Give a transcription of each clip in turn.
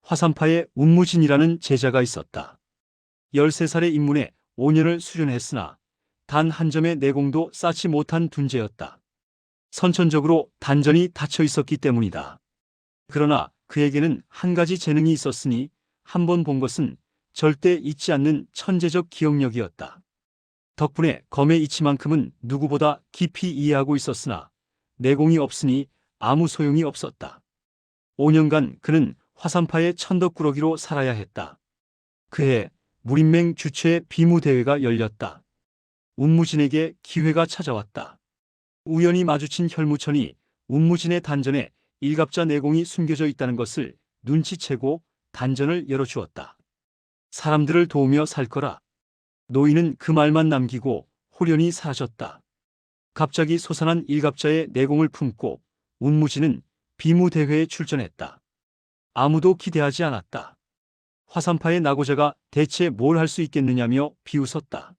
화산파에 운무진이라는 제자가 있었다. 13살의 입문에 5년을 수련했으나 단 한 점의 내공도 쌓지 못한 둔재였다. 선천적으로 단전이 닫혀 있었기 때문이다. 그러나 그에게는 한 가지 재능이 있었으니 한 번 본 것은 절대 잊지 않는 천재적 기억력이었다. 덕분에 검의 이치만큼은 누구보다 깊이 이해하고 있었으나 내공이 없으니 아무 소용이 없었다. 5년간 그는 화산파의 천덕꾸러기로 살아야 했다. 그해 무림맹 주최의 비무대회가 열렸다. 운무진에게 기회가 찾아왔다. 우연히 마주친 혈무천이 운무진의 단전에 일갑자 내공이 숨겨져 있다는 것을 눈치채고 단전을 열어주었다. 사람들을 도우며 살 거라. 노인은 그 말만 남기고 홀연히 사라졌다. 갑자기 솟아난 일갑자의 내공을 품고 운무진은 비무대회에 출전했다. 아무도 기대하지 않았다. 화산파의 나고자가 대체 뭘 할 수 있겠느냐며 비웃었다.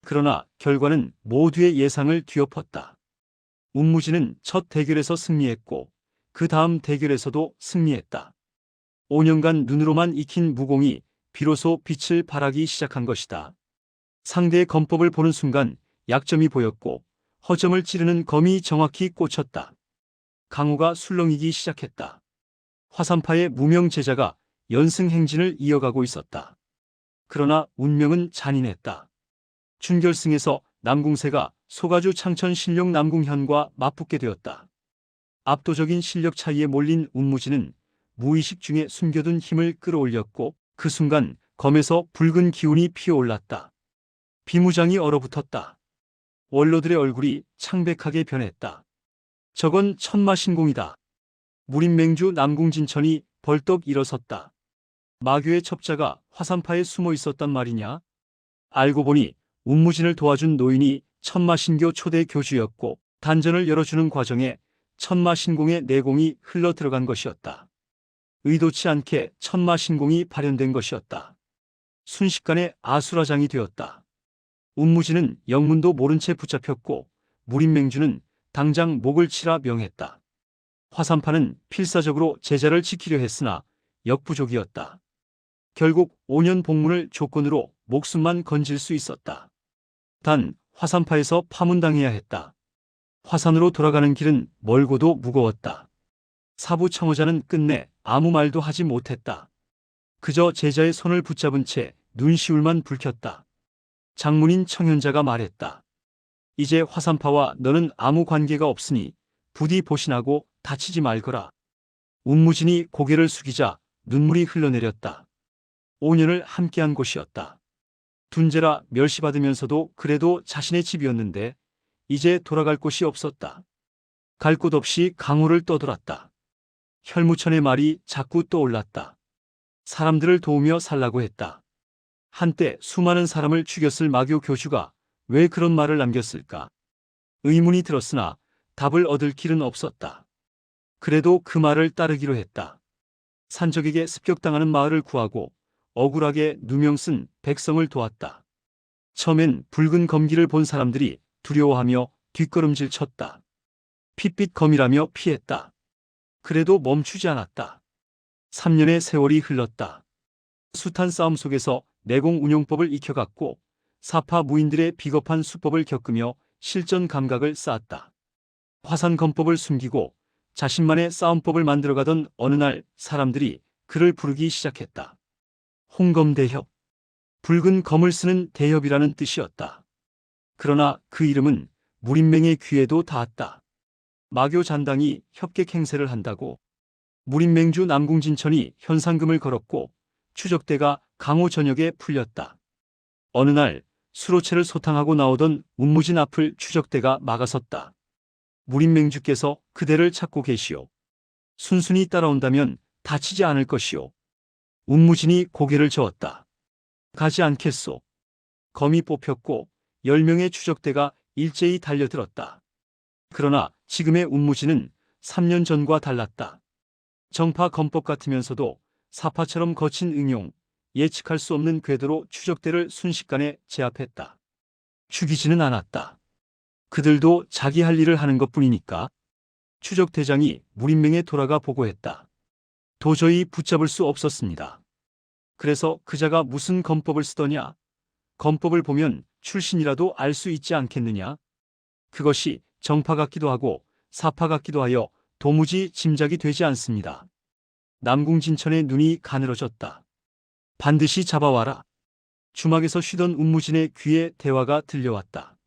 그러나 결과는 모두의 예상을 뒤엎었다. 운무진은 첫 대결에서 승리했고 그 다음 대결에서도 승리했다. 5년간 눈으로만 익힌 무공이 비로소 빛을 발하기 시작한 것이다. 상대의 검법을 보는 순간 약점이 보였고 허점을 찌르는 검이 정확히 꽂혔다. 강호가 술렁이기 시작했다. 화산파의 무명 제자가 연승 행진을 이어가고 있었다. 그러나 운명은 잔인했다. 준결승에서 남궁세가 소가주 창천 실력 남궁현과 맞붙게 되었다. 압도적인 실력 차이에 몰린 운무진은 무의식 중에 숨겨둔 힘을 끌어올렸고 그 순간 검에서 붉은 기운이 피어올랐다. 비무장이 얼어붙었다. 원로들의 얼굴이 창백하게 변했다. 저건 천마신공이다. 무림맹주 남궁진천이 벌떡 일어섰다. 마교의 첩자가 화산파에 숨어 있었단 말이냐? 알고 보니 운무진을 도와준 노인이 천마신교 초대 교주였고 단전을 열어주는 과정에 천마신공의 내공이 흘러들어간 것이었다. 의도치 않게 천마신공이 발현된 것이었다. 순식간에 아수라장이 되었다. 운무진은 영문도 모른 채 붙잡혔고 무림맹주는 당장 목을 치라 명했다. 화산파는 필사적으로 제자를 지키려 했으나 역부족이었다. 결국 5년 복문을 조건으로 목숨만 건질 수 있었다. 단 화산파에서 파문당해야 했다. 화산으로 돌아가는 길은 멀고도 무거웠다. 사부 청호자는 끝내 아무 말도 하지 못했다. 그저 제자의 손을 붙잡은 채 눈시울만 붉혔다. 장문인 청현자가 말했다. 이제 화산파와 너는 아무 관계가 없으니 부디 보신하고 다치지 말거라. 운무진이 고개를 숙이자 눈물이 흘러내렸다. 5년을 함께한 곳이었다. 둔재라 멸시받으면서도 그래도 자신의 집이었는데 이제 돌아갈 곳이 없었다. 갈 곳 없이 강호를 떠돌았다. 혈무천의 말이 자꾸 떠올랐다. 사람들을 도우며 살라고 했다. 한때 수많은 사람을 죽였을 마교 교주가 왜 그런 말을 남겼을까? 의문이 들었으나 답을 얻을 길은 없었다. 그래도 그 말을 따르기로 했다. 산적에게 습격당하는 마을을 구하고 억울하게 누명 쓴 백성을 도왔다. 처음엔 붉은 검기를 본 사람들이 두려워하며 뒷걸음질 쳤다. 핏빛 검이라며 피했다. 그래도 멈추지 않았다. 3년의 세월이 흘렀다. 숱한 싸움 속에서 내공 운용법을 익혀갔고 사파 무인들의 비겁한 수법을 겪으며 실전 감각을 쌓았다. 화산 검법을 숨기고 자신만의 싸움법을 만들어가던 어느 날 사람들이 그를 부르기 시작했다. 홍검대협. 붉은 검을 쓰는 대협이라는 뜻이었다. 그러나 그 이름은 무림맹의 귀에도 닿았다. 마교 잔당이 협객 행세를 한다고. 무림맹주 남궁진천이 현상금을 걸었고 추적대가 강호 전역에 풀렸다. 어느 날 수로체를 소탕하고 나오던 운무진 앞을 추적대가 막아섰다. 무림맹주께서 그대를 찾고 계시오. 순순히 따라온다면 다치지 않을 것이오. 운무진이 고개를 저었다. 가지 않겠소. 검이 뽑혔고 10명의 추적대가 일제히 달려들었다. 그러나 지금의 운무진은 3년 전과 달랐다. 정파 검법 같으면서도 사파처럼 거친 응용, 예측할 수 없는 궤도로 추적대를 순식간에 제압했다. 죽이지는 않았다. 그들도 자기 할 일을 하는 것뿐이니까. 추적대장이 무림맹에 돌아가 보고했다. 도저히 붙잡을 수 없었습니다. 그래서 그자가 무슨 검법을 쓰더냐? 검법을 보면 출신이라도 알 수 있지 않겠느냐? 그것이 정파 같기도 하고 사파 같기도 하여 도무지 짐작이 되지 않습니다. 남궁진천의 눈이 가늘어졌다. 반드시 잡아와라. 주막에서 쉬던 운무진의 귀에 대화가 들려왔다.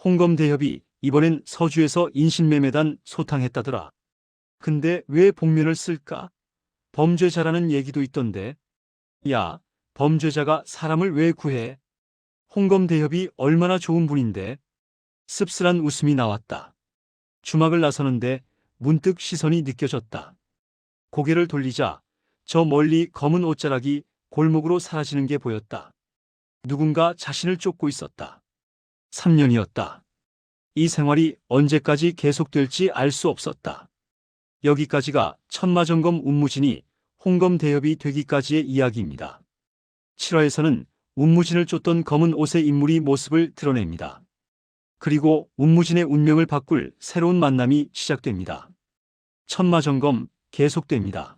홍검대협이 이번엔 서주에서 인신매매단 소탕했다더라. 근데 왜 복면을 쓸까? 범죄자라는 얘기도 있던데. 야, 범죄자가 사람을 왜 구해? 홍검대협이 얼마나 좋은 분인데. 씁쓸한 웃음이 나왔다. 주막을 나서는데 문득 시선이 느껴졌다. 고개를 돌리자 저 멀리 검은 옷자락이 골목으로 사라지는 게 보였다. 누군가 자신을 쫓고 있었다. 3년이었다. 이 생활이 언제까지 계속될지 알 수 없었다. 여기까지가 천마점검 운무진이 홍검대협이 되기까지의 이야기입니다. 7화에서는 운무진을 쫓던 검은 옷의 인물이 모습을 드러냅니다. 그리고 운무진의 운명을 바꿀 새로운 만남이 시작됩니다. 천마점검 계속됩니다.